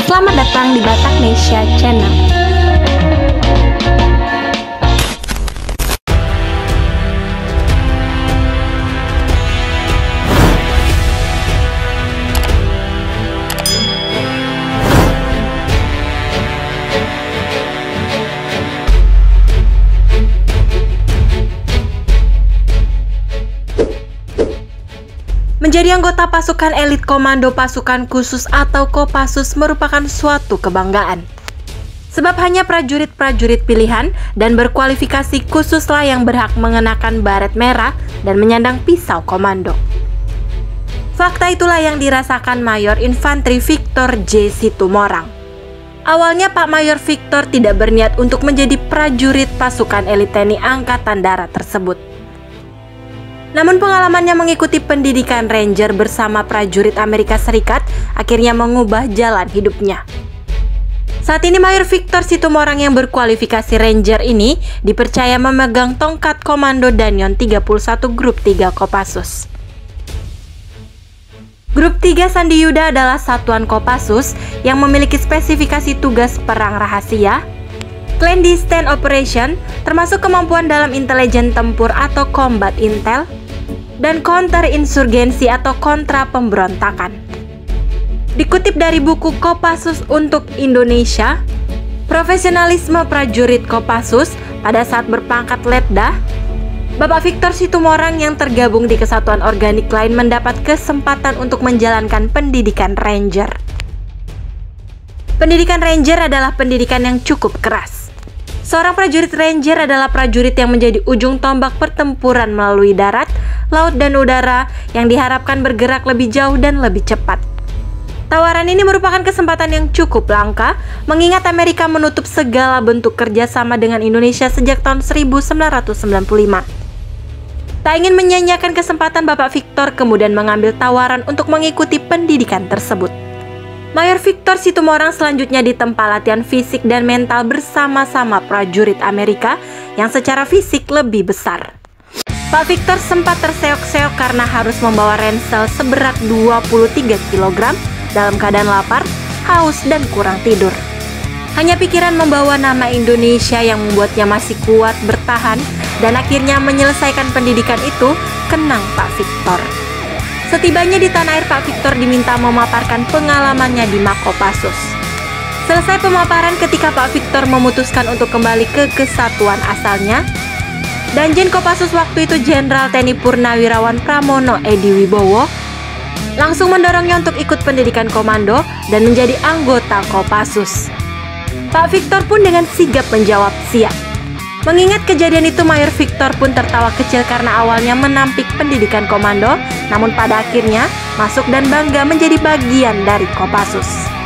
selamat datang di Bataknesia Channel. Menjadi anggota pasukan elit komando pasukan khusus atau Kopassus merupakan suatu kebanggaan. Sebab hanya prajurit-prajurit pilihan dan berkualifikasi khususlah yang berhak mengenakan baret merah dan menyandang pisau komando. Fakta itulah yang dirasakan Mayor Infantri Victor J. Situmorang. Awalnya Pak Mayor Victor tidak berniat untuk menjadi prajurit pasukan elit TNI Angkatan Darat tersebut. Namun pengalamannya mengikuti pendidikan Ranger bersama prajurit Amerika Serikat akhirnya mengubah jalan hidupnya. Saat ini Mayor Victor Situmorang yang berkualifikasi Ranger ini dipercaya memegang tongkat Komando Danyon 31 Grup 3 Kopassus. Grup 3 Sandi Yuda adalah satuan Kopassus yang memiliki spesifikasi tugas perang rahasia, clandestine operation, termasuk kemampuan dalam intelijen tempur atau combat intel, dan counter insurgensi atau kontra pemberontakan. Dikutip dari buku Kopassus untuk Indonesia, profesionalisme prajurit Kopassus pada saat berpangkat letda, Bapak Victor Situmorang yang tergabung di kesatuan organik lain mendapat kesempatan untuk menjalankan pendidikan Ranger. Pendidikan Ranger adalah pendidikan yang cukup keras. Seorang prajurit Ranger adalah prajurit yang menjadi ujung tombak pertempuran melalui darat, laut, dan udara yang diharapkan bergerak lebih jauh dan lebih cepat. Tawaran ini merupakan kesempatan yang cukup langka, mengingat Amerika menutup segala bentuk kerjasama dengan Indonesia sejak tahun 1995. Tak ingin menyanyiakan kesempatan, Bapak Victor kemudian mengambil tawaran untuk mengikuti pendidikan tersebut. Mayor Victor Situmorang selanjutnya ditempa latihan fisik dan mental bersama-sama prajurit Amerika yang secara fisik lebih besar. Pak Victor sempat terseok-seok karena harus membawa ransel seberat 23 kg dalam keadaan lapar, haus, dan kurang tidur. Hanya pikiran membawa nama Indonesia yang membuatnya masih kuat bertahan dan akhirnya menyelesaikan pendidikan itu kenang Pak Victor. Setibanya di tanah air, Pak Victor diminta memaparkan pengalamannya di Makopassus. Selesai pemaparan ketika Pak Victor memutuskan untuk kembali ke kesatuan asalnya, Danjen Kopassus waktu itu Jenderal TNI Purnawirawan Pramono Edi Wibowo langsung mendorongnya untuk ikut pendidikan komando dan menjadi anggota Kopassus. Pak Victor pun dengan sigap menjawab siap. Mengingat kejadian itu, Mayor Victor pun tertawa kecil karena awalnya menampik pendidikan komando, namun pada akhirnya masuk dan bangga menjadi bagian dari Kopassus.